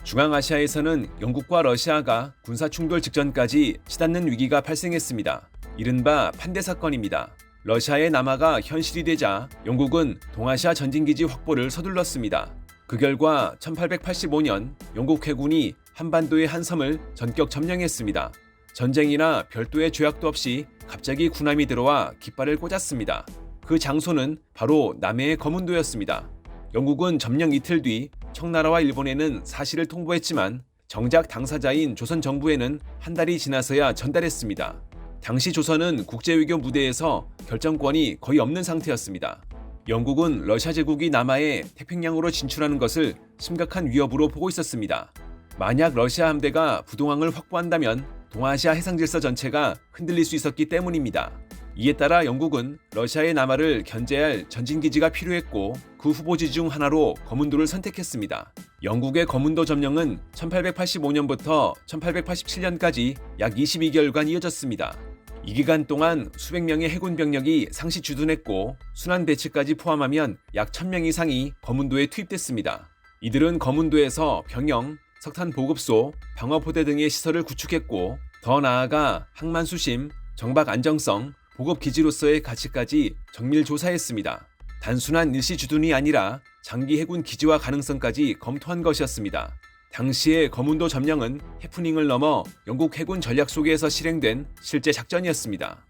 중앙아시아에서는 영국과 러시아가 군사 충돌 직전까지 치닫는 위기가 발생했습니다. 이른바 판대 사건입니다. 러시아의 남하가 현실이 되자 영국은 동아시아 전진기지 확보를 서둘렀습니다. 그 결과 1885년 영국 해군이 한반도의 한 섬을 전격 점령했습니다. 전쟁이나 별도의 조약도 없이 갑자기 군함이 들어와 깃발을 꽂았습니다. 그 장소는 바로 남해의 거문도였습니다. 영국은 점령 이틀 뒤 청나라와 일본에는 사실을 통보했지만 정작 당사자인 조선 정부에는 한 달이 지나서야 전달했습니다. 당시 조선은 국제외교 무대에서 결정권이 거의 없는 상태였습니다. 영국은 러시아 제국이 남하에 태평양으로 진출하는 것을 심각한 위협으로 보고 있었습니다. 만약 러시아 함대가 부동항을 확보한다면 동아시아 해상질서 전체가 흔들릴 수 있었기 때문입니다. 이에 따라 영국은 러시아의 남하를 견제할 전진기지가 필요했고 그 후보지 중 하나로 거문도를 선택했습니다. 영국의 거문도 점령은 1885년부터 1887년까지 약 22개월간 이어졌습니다. 이 기간 동안 수백 명의 해군 병력이 상시 주둔했고 순환 배치까지 포함하면 약 1000명 이상이 거문도에 투입됐습니다. 이들은 거문도에서 병영, 석탄 보급소, 방어포대 등의 시설을 구축했고 더 나아가 항만 수심, 정박 안정성, 보급 기지로서의 가치까지 정밀 조사했습니다. 단순한 일시 주둔이 아니라 장기 해군 기지화 가능성까지 검토한 것이었습니다. 당시의 거문도 점령은 해프닝을 넘어 영국 해군 전략 속에서 실행된 실제 작전이었습니다.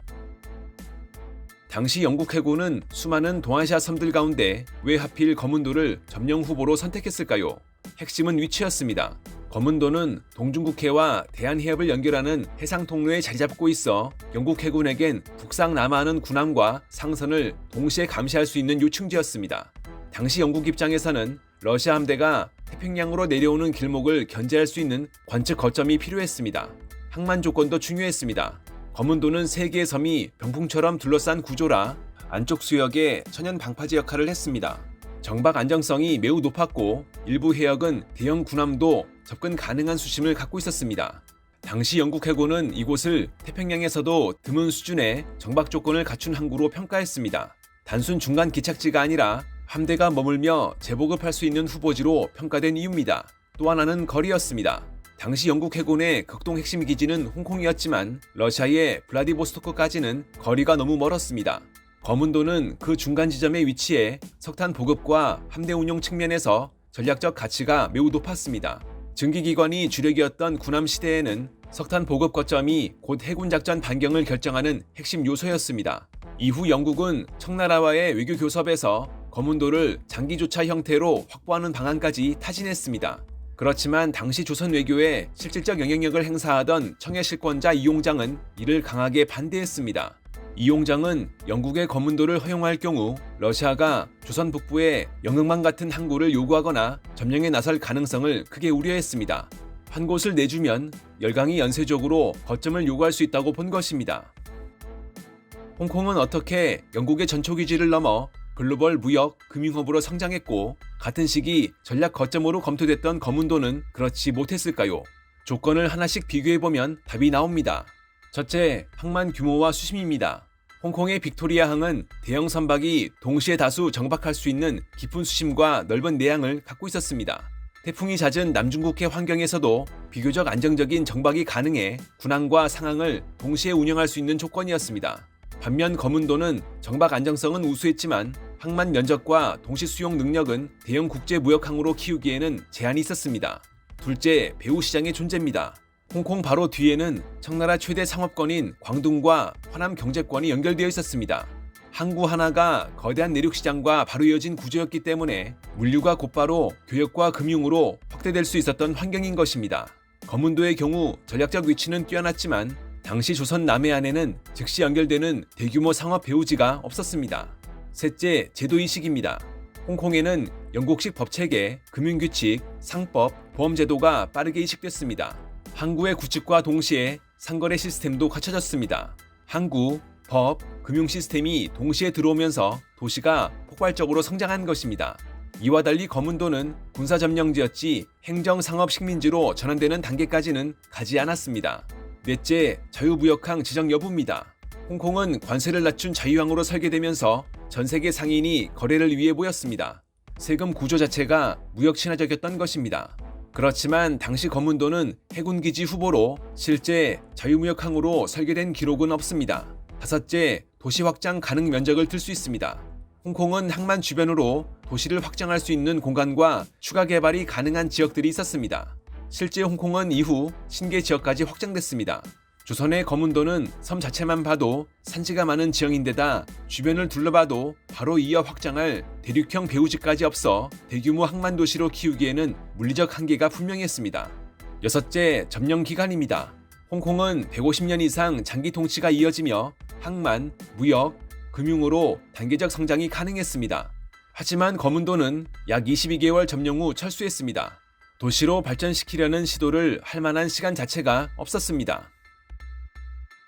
당시 영국 해군은 수많은 동아시아 섬들 가운데 왜 하필 거문도를 점령 후보로 선택했을까요? 핵심은 위치였습니다. 거문도는 동중국해와 대한해협을 연결하는 해상 통로에 자리 잡고 있어 영국 해군에겐 북상 남하하는 군함과 상선을 동시에 감시할 수 있는 요충지였습니다. 당시 영국 입장에서는 러시아 함대가 태평양으로 내려오는 길목을 견제할 수 있는 관측 거점이 필요했습니다. 항만 조건도 중요했습니다. 거문도는 3개의 섬이 병풍처럼 둘러싼 구조라 안쪽 수역에 천연 방파제 역할을 했습니다. 정박 안정성이 매우 높았고 일부 해역은 대형 군함도 접근 가능한 수심을 갖고 있었습니다. 당시 영국 해군은 이곳을 태평양에서도 드문 수준의 정박 조건을 갖춘 항구로 평가했습니다. 단순 중간 기착지가 아니라 함대가 머물며 재보급할 수 있는 후보지로 평가된 이유입니다. 또 하나는 거리였습니다. 당시 영국 해군의 극동 핵심 기지는 홍콩이었지만 러시아의 블라디보스토크까지는 거리가 너무 멀었습니다. 거문도는 그 중간 지점에 위치해 석탄 보급과 함대 운용 측면에서 전략적 가치가 매우 높았습니다. 증기기관이 주력이었던 군함 시대에는 석탄 보급 거점이 곧 해군 작전 반경을 결정하는 핵심 요소였습니다. 이후 영국은 청나라와의 외교 교섭에서 거문도를 장기조차 형태로 확보하는 방안까지 타진했습니다. 그렇지만 당시 조선 외교에 실질적 영향력을 행사하던 청해 실권자 이용장은 이를 강하게 반대했습니다. 이용장은 영국의 거문도를 허용할 경우 러시아가 조선 북부에 영흥만 같은 항구를 요구하거나 점령에 나설 가능성을 크게 우려했습니다. 한 곳을 내주면 열강이 연쇄적으로 거점을 요구할 수 있다고 본 것입니다. 홍콩은 어떻게 영국의 전초기지를 넘어 글로벌 무역, 금융허브로 성장했고 같은 시기 전략 거점으로 검토됐던 거문도는 그렇지 못했을까요? 조건을 하나씩 비교해보면 답이 나옵니다. 첫째, 항만 규모와 수심입니다. 홍콩의 빅토리아항은 대형 선박이 동시에 다수 정박할 수 있는 깊은 수심과 넓은 내항을 갖고 있었습니다. 태풍이 잦은 남중국해 환경에서도 비교적 안정적인 정박이 가능해 군함과 상항을 동시에 운영할 수 있는 조건이었습니다. 반면 거문도는 정박 안정성은 우수했지만 항만 면적과 동시 수용 능력은 대형 국제 무역항으로 키우기에는 제한이 있었습니다. 둘째, 배후 시장의 존재입니다. 홍콩 바로 뒤에는 청나라 최대 상업권인 광둥과 화남 경제권이 연결되어 있었습니다. 항구 하나가 거대한 내륙시장과 바로 이어진 구조였기 때문에 물류가 곧바로 교역과 금융으로 확대될 수 있었던 환경인 것입니다. 거문도의 경우 전략적 위치는 뛰어났지만 당시 조선 남해안에는 즉시 연결되는 대규모 상업 배후지가 없었습니다. 셋째, 제도이식입니다. 홍콩에는 영국식 법체계, 금융규칙, 상법, 보험제도가 빠르게 이식됐습니다. 항구의 구축과 동시에 상거래 시스템도 갖춰졌습니다. 항구, 법, 금융 시스템이 동시에 들어오면서 도시가 폭발적으로 성장한 것입니다. 이와 달리 거문도는 군사점령지였지 행정상업 식민지로 전환되는 단계까지는 가지 않았습니다. 넷째, 자유무역항 지정 여부입니다. 홍콩은 관세를 낮춘 자유항으로 설계되면서 전 세계 상인이 거래를 위해 모였습니다. 세금 구조 자체가 무역 친화적이었던 것입니다. 그렇지만 당시 거문도는 해군기지 후보로 실제 자유무역항으로 설계된 기록은 없습니다. 다섯째, 도시 확장 가능 면적을 들 수 있습니다. 홍콩은 항만 주변으로 도시를 확장할 수 있는 공간과 추가 개발이 가능한 지역들이 있었습니다. 실제 홍콩은 이후 신계 지역까지 확장됐습니다. 조선의 거문도는 섬 자체만 봐도 산지가 많은 지형인데다 주변을 둘러봐도 바로 이어 확장할 대륙형 배후지까지 없어 대규모 항만 도시로 키우기에는 물리적 한계가 분명했습니다. 여섯째, 점령 기간입니다. 홍콩은 150년 이상 장기 통치가 이어지며 항만, 무역, 금융으로 단계적 성장이 가능했습니다. 하지만 거문도는 약 22개월 점령 후 철수했습니다. 도시로 발전시키려는 시도를 할 만한 시간 자체가 없었습니다.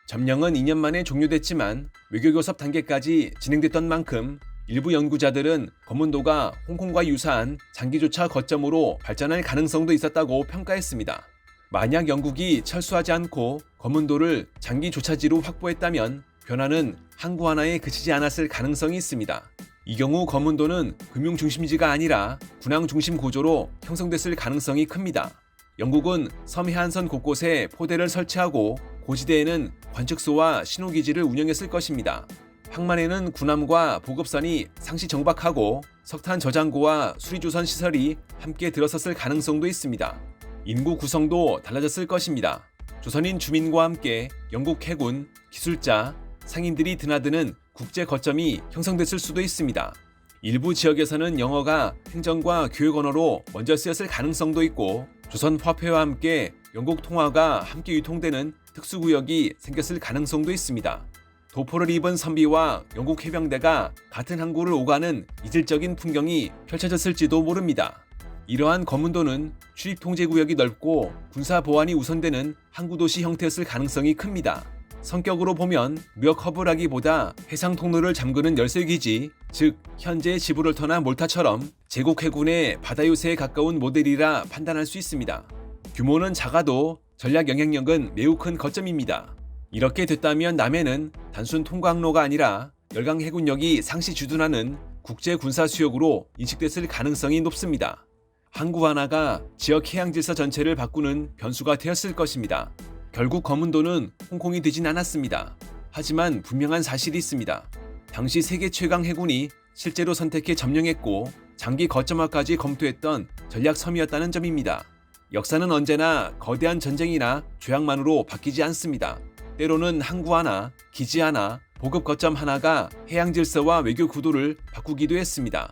점령은 2년 만에 종료됐지만 외교교섭 단계까지 진행됐던 만큼 일부 연구자들은 거문도가 홍콩과 유사한 장기조차 거점으로 발전할 가능성도 있었다고 평가했습니다. 만약 영국이 철수하지 않고 거문도를 장기 조차지로 확보했다면 변화는 항구 하나에 그치지 않았을 가능성이 있습니다. 이 경우 거문도는 금융 중심지가 아니라 군항 중심 구조로 형성됐을 가능성이 큽니다. 영국은 섬 해안선 곳곳에 포대를 설치하고 고지대에는 관측소와 신호기지를 운영했을 것입니다. 항만에는 군함과 보급선이 상시 정박하고 석탄 저장고와 수리조선 시설이 함께 들어섰을 가능성도 있습니다. 인구 구성도 달라졌을 것입니다. 조선인 주민과 함께 영국 해군, 기술자, 상인들이 드나드는 국제 거점이 형성됐을 수도 있습니다. 일부 지역에서는 영어가 행정과 교육 언어로 먼저 쓰였을 가능성도 있고 조선 화폐와 함께 영국 통화가 함께 유통되는 특수구역이 생겼을 가능성도 있습니다. 도포를 입은 선비와 영국 해병대가 같은 항구를 오가는 이질적인 풍경이 펼쳐졌을지도 모릅니다. 이러한 거문도는 출입통제구역이 넓고 군사 보안이 우선되는 항구도시 형태였을 가능성이 큽니다. 성격으로 보면 무역 허브라기보다 해상 통로를 잠그는 열쇠기지, 즉 현재의 지브롤터나 몰타처럼 제국 해군의 바다 요새에 가까운 모델이라 판단할 수 있습니다. 규모는 작아도 전략 영향력은 매우 큰 거점입니다. 이렇게 됐다면 남해는 단순 통과항로가 아니라 열강 해군력이 상시 주둔하는 국제 군사 수역으로 인식됐을 가능성이 높습니다. 항구 하나가 지역 해양 질서 전체를 바꾸는 변수가 되었을 것입니다. 결국 거문도는 홍콩이 되진 않았습니다. 하지만 분명한 사실이 있습니다. 당시 세계 최강 해군이 실제로 선택해 점령했고 장기 거점화까지 검토했던 전략 섬이었다는 점입니다. 역사는 언제나 거대한 전쟁이나 조약만으로 바뀌지 않습니다. 때로는 항구 하나, 기지 하나, 보급 거점 하나가 해양 질서와 외교 구도를 바꾸기도 했습니다.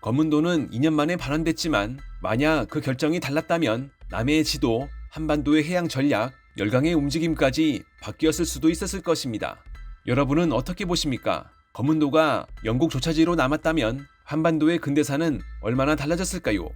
거문도는 2년 만에 반환됐지만 만약 그 결정이 달랐다면 남해의 지도, 한반도의 해양 전략, 열강의 움직임까지 바뀌었을 수도 있었을 것입니다. 여러분은 어떻게 보십니까? 거문도가 영국 조차지로 남았다면 한반도의 근대사는 얼마나 달라졌을까요?